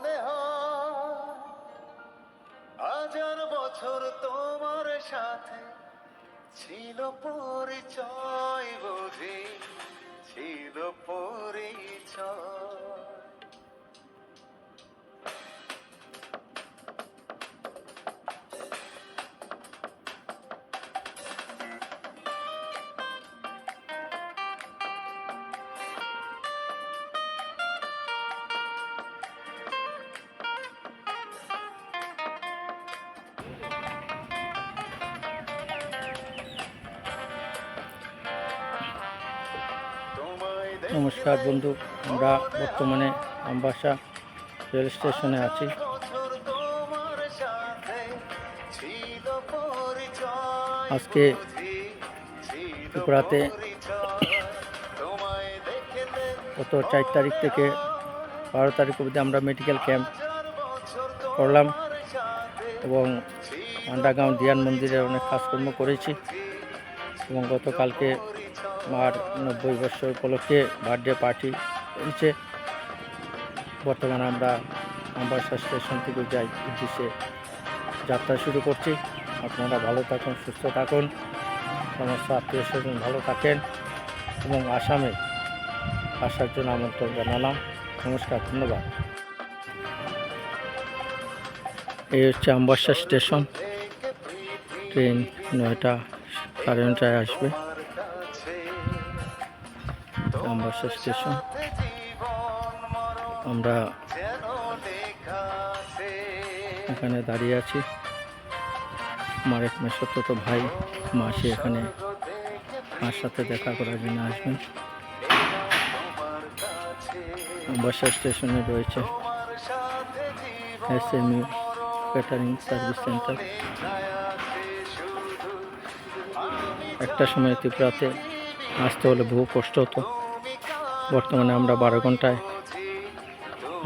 মনে হয় হাজার বছর তোমার সাথে ছিল পরিচয়, বুঝি ছিল পরিচয়। নমস্কার বন্ধু, আমরা বর্তমানে আমবাসা রেল স্টেশনে আছি। আজকে ত্রিপুরাতে গত 4 তারিখ থেকে 12 তারিখ অবধি আমরা মেডিকেল ক্যাম্প করলাম এবং আন্ডারগ্রাউন্ড ধ্যান মন্দিরে অনেক কাজকর্ম করেছি এবং গতকালকে মার 90 বছর উপলক্ষে বার্থডে পার্টি হয়েছে। বর্তমানে আমরা আমবাসা স্টেশন থেকে যাই উদ্দেশ্যে যাত্রা শুরু করছি। আপনারা ভালো থাকুন, সুস্থ থাকুন, সমস্ত আত্মীয় স্বজন ভালো থাকেন এবং আসামে আসার জন্য আমন্ত্রণ জানালাম। নমস্কার, ধন্যবাদ। এই হচ্ছে আমবাসা স্টেশন। ট্রেন 9টা সাড়ে 9টায় আসবে। আমবাসা স্টেশন আমরা এখানে দাঁড়িয়ে আছি। আমার এক মেসোতো ভাই মাসি এখানে আমার সাথে দেখা করার জন্য আসবেন। আমবাসা স্টেশনে রয়েছে SMU ক্যাটারিং সার্ভিস সেন্টার। একটা সময় ত্রিপুরাতে আসতে হলে বহু কষ্ট হতো। বর্তমানে আমরা 12 ঘন্টায়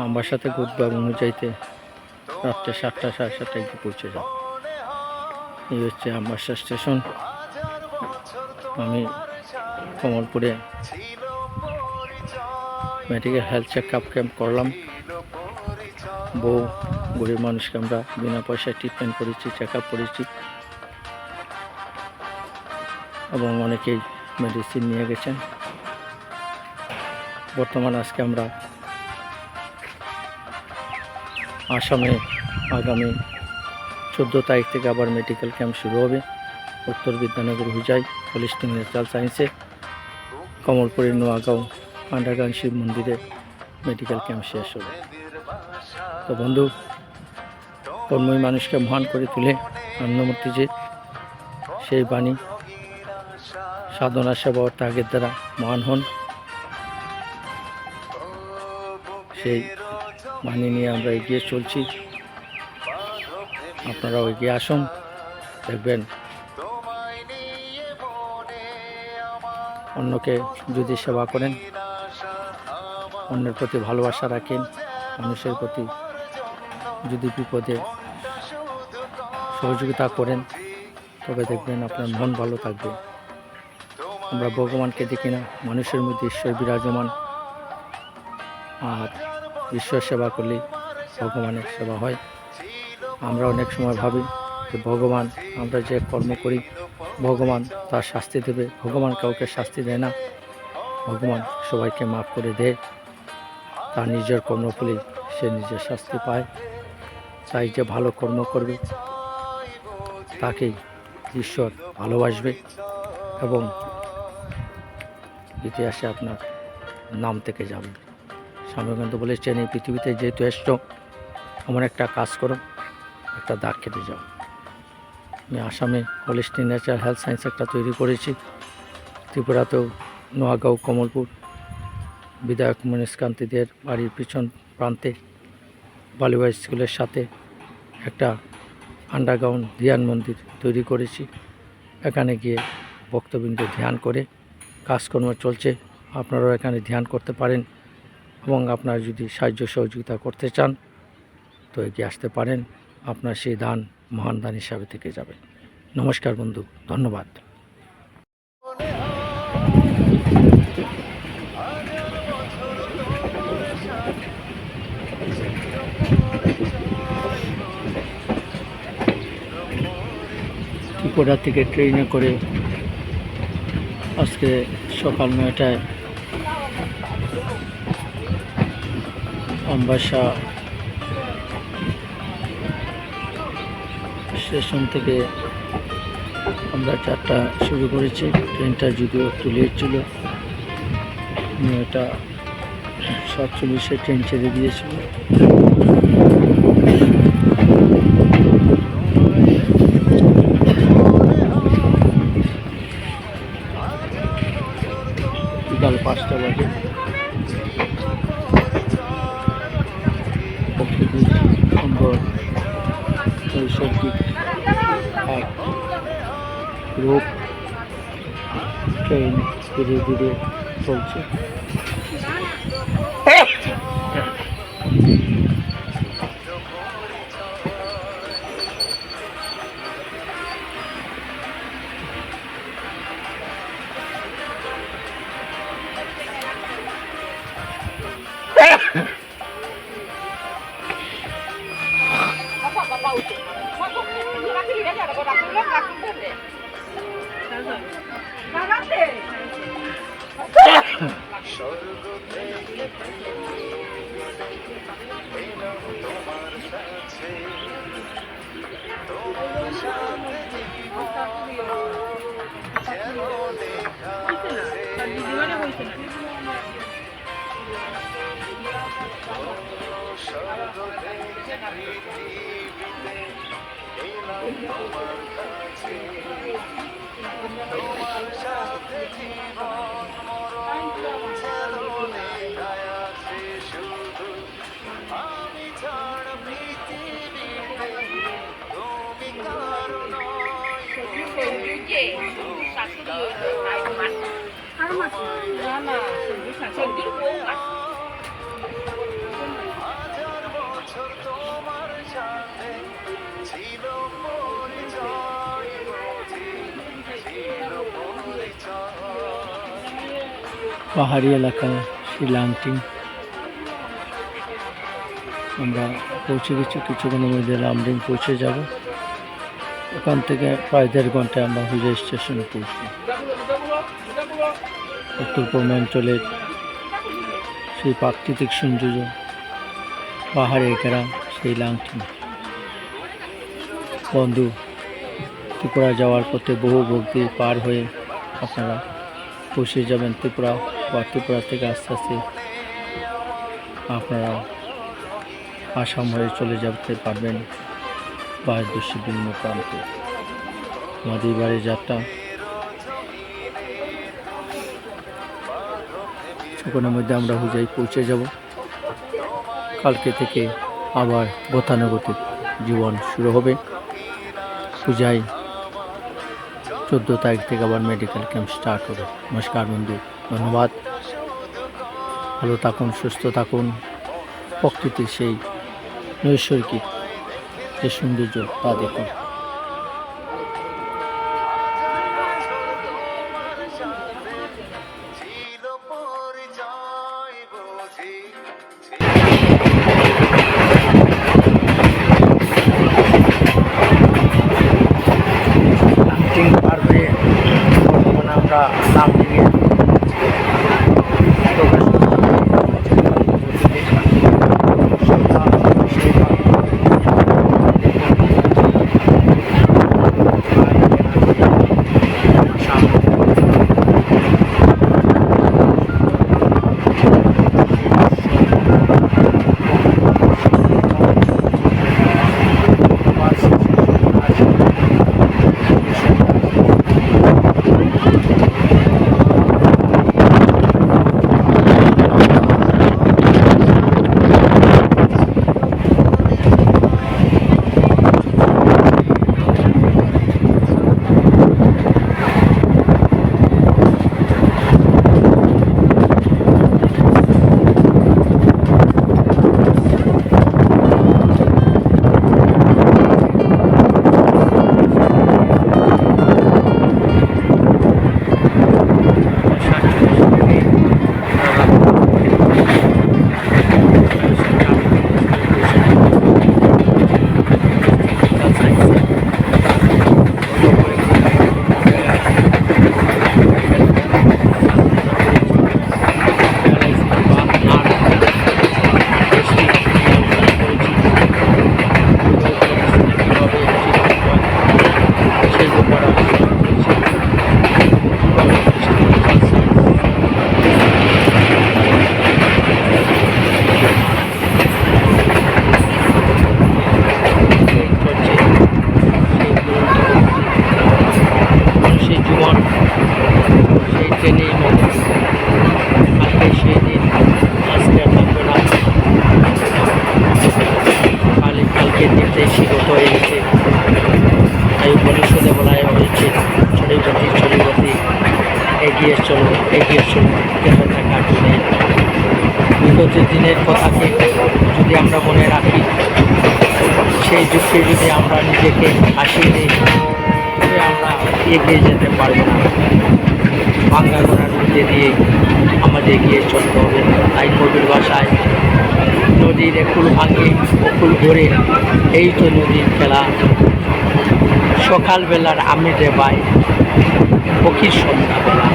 আমবাসাতে ঘুরবো এবং যাইতে রাত্রে 7টা সাড়ে 7টায় গিয়ে পৌঁছে যাব। এই হচ্ছে আমবাসা স্টেশন। আমি কমলপুরে medical health check up camp করলাম। বহু গরিব মানুষকে আমরা বিনা পয়সায় ট্রিটমেন্ট করেছি, চেক আপ করেছি এবং অনেকেই মেডিসিন নিয়ে গেছেন। বর্তমানে আজকে আমরা আসামে আগামী 14 তারিখ থেকে আবার মেডিকেল ক্যাম্প শুরু হবে। উত্তর বিদ্যানগর হুজাই হোলিস্টিক ন্যাচারাল সায়েন্সে কমলপুরের নোয়াগাঁও আন্ডারগ্রাউন্ড শিব মন্দিরে মেডিকেল ক্যাম্প শেষ হবে। তো বন্ধু, কর্মই মানুষকে মহান করে তুলে আনন্দমূর্তিজি সেই বাণী সাধনা সেবা ও ত্যাগের দ্বারা মহান হন। সেই বাণী নিয়ে আমরা এগিয়ে চলছি। আপনারাও এগিয়ে আসুন, দেখবেন অন্যকে যদি সেবা করেন, অন্যের প্রতি ভালোবাসা রাখেন, মানুষের প্রতি যদি বিপদে সহযোগিতা করেন, তবে দেখবেন আপনার মন ভালো থাকবে। আমরা ভগবানকে দেখি না, মানুষের মধ্যে ঈশ্বর বিরাজমান। আর ঈশ্বর সেবা করলে ভগবানের সেবা হয়। আমরা অনেক সময় ভাবি যে ভগবান, আমরা যে কর্ম করি ভগবান তার শাস্তি দেবে। ভগবান কাউকে শাস্তি দেয় না, ভগবান সবাইকে মাফ করে দেয়। তার নিজের কর্মফলে সে নিজের শাস্তি পায়। তাই যে ভালো কর্ম করবে তাকেই ঈশ্বর ভালোবাসবে এবং ইতিহাসে আপনার নাম থেকে যাবে। স্বামী কিন্তু বলেছেন, এই পৃথিবীতে যেহেতু এসছো, এমন একটা কাজ করো, একটা দাগ কেটে যাও। আমি আসামে হোলিস্টিক ন্যাচারাল হেলথ সায়েন্স একটা তৈরি করেছি। ত্রিপুরাতেও নোয়াগাঁও কমলপুর বিধায়ক মনীষ কান্তিদের বাড়ির পিছন প্রান্তে বালিবা স্কুলের সাথে একটা আন্ডারগ্রাউন্ড ধ্যান মন্দির তৈরি করেছি। এখানে গিয়ে ভক্তবৃন্দ ধ্যান করে কাজকর্ম চলছে। আপনারাও এখানে ধ্যান করতে পারেন এবং আপনারা যদি সাহায্য সহযোগিতা করতে চান তো এগিয়ে আসতে পারেন। আপনার সেই দান মহান দান হিসাবে থেকে যাবে। নমস্কার বন্ধু, ধন্যবাদ। মনে ত্রিপুরা থেকে ট্রেনে করে আজকে সকাল 9টায় আমবাসা স্টেশন থেকে আমরা যাত্রা শুরু করেছি। ট্রেনটা যদিও একটু লেট ছিল, 9:47 ট্রেন ছেড়ে দিয়েছিল। বিকাল 5টা বাজে। প্রকৃতির সুন্দর নৈসর্গিক এক রূপ। ট্রেন ধীরে ধীরে চলছে। স্বর্গ থেকে এলাম তোমার কাছে, তোমার সাথে যেন লেখা আছে। স্বর্গ থেকে পৃথিবীতে এলাম তোমার কাছে, তোমার সাথে জীবন মরণ যেন লেখায় আছে শুধু। আমি ছাড়া পৃথিবীতে তুমি কারো নয়, হাজার বছর তোমার সাথে ছিল পরিচয়, বুঝি ছিল পরিচয়। পাহাড়ি এলাকা শিলাংটি আমরা পৌঁছে গেছি। কিছুক্ষণের মধ্যে লামডিং পৌঁছে যাব। ওখান থেকে প্রায় 1.5 ঘন্টায় আমরা হুজাই স্টেশনে পৌঁছব। উত্তর পূর্বাঞ্চলের সেই প্রাকৃতিক সৌন্দর্য, পাহাড়ের গ্রাম সেই লাংটি। বন্ধু, ত্রিপুরা যাওয়ার পথে বহু ভক্তি পার হয়ে আপনারা পৌঁছে যাবেন ত্রিপুরা, বা ত্রিপুরা থেকে আস্তে আস্তে আপনারা আসাম হয়ে চলে যেতে পারবেন ভারতবর্ষের বিভিন্ন প্রান্তে। আমাদের এবারে যাত্রা কিছুক্ষণের মধ্যে আমরা হুজাই পৌঁছে যাব। কালকে থেকে আবার গতানুগতিক জীবন শুরু হবে। হুজাই 14 তারিখ থেকে আবার মেডিকেল ক্যাম্প স্টার্ট হবে। নমস্কার বন্ধু, ধন্যবাদ। ভালো থাকুন, সুস্থ থাকুন। প্রকৃতির সেই নৈসর্গিক যে সৌন্দর্য তা দেখুন। ছিল পরিচয়, বুঝি লামডিং পার হয়ে বর্তমানে আমরা লামডিংয়ে প্রবেশ করছি। আজকের দিনটাই বিগত হয়ে গেছে। তাই উপনিষদে বলা হয়েছে, ছড়িগতি ছড়িগতি এগিয়ে চলো, এগিয়ে চলো, কেঁপে থাকা দিনে। বিগত দিনের কথাকে যদি আমরা মনে রাখি, সেই যুগকে যদি আমরা নিজেকে হাসিয়ে নিই, তবে আমরা এগিয়ে যেতে পারবো না। ভাঙ্গা গোড়ার মধ্যে দিয়ে আমাদের এগিয়ে চলতে হবে। তাই কবির ভাষায় নদীর একুল ভাঙে অকুল ভরে, এই তো নদীর খেলা। সকালবেলার আমেজে বাই পক্ষীর সন্ধ্যাবেলা।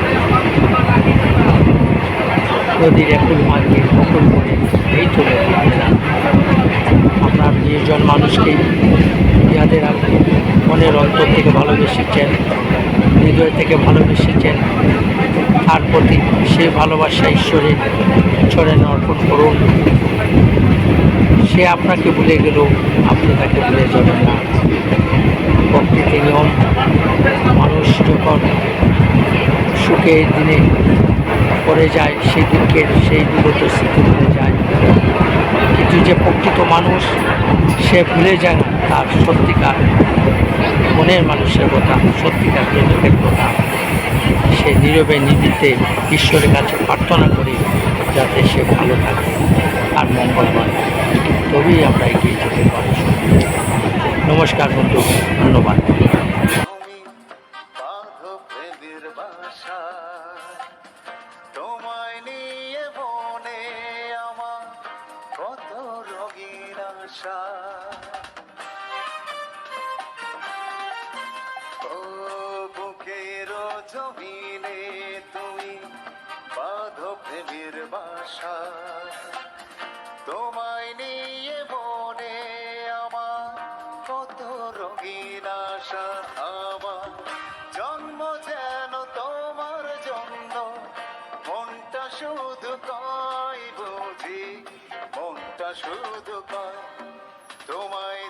নদীর একুল ভাঙে অকুল ভরে, এই তো নদীর খেলা। আমরা প্রিয়জন মানুষকে যাদের আপনি মনের অন্তর থেকে ভালোবেসেছেন, হৃদয় থেকে ভালোবেসেছেন, তার প্রতি সেই ভালোবাসা ঈশ্বরের চরণে অর্পণ করুন। সে আপনাকে ভুলে গেলেও আপনি তাকে ভুলে যাবেন না। প্রকৃতি নিয়ম, মানুষ যখন সুখের দিনে পড়ে যায়, সেই দুঃখের সেই বিগত স্মৃতি ভুলে যায়। কিন্তু যে প্রকৃত মানুষ, সে ভুলে যায় না তার সত্যিকার মনের মানুষের কথা, সত্যিকার প্রেমিকের কথা। সে নীরবে নিভৃতে ঈশ্বরের কাছে প্রার্থনা করে যাতে সে ভালো থাকে আর মঙ্গল হয়, তবেই আমরা এগিয়ে যেতে পারি। নমস্কার বন্ধু, ধন্যবাদ। তুমি বাঁধো প্রেমের বাসা, তোমায় নিয়ে মনে আমার কত রঙিন আশা। ও বুকের জমিনে তুমি বাঁধো প্রেমের বাসা, তোমায় নিয়ে মনে আমার কত রঙিন আশা। আমার জন্ম যেন তোমার জন্য, মনটা শুধু কয় বুঝি, মনটা শুধু কয় তোমায়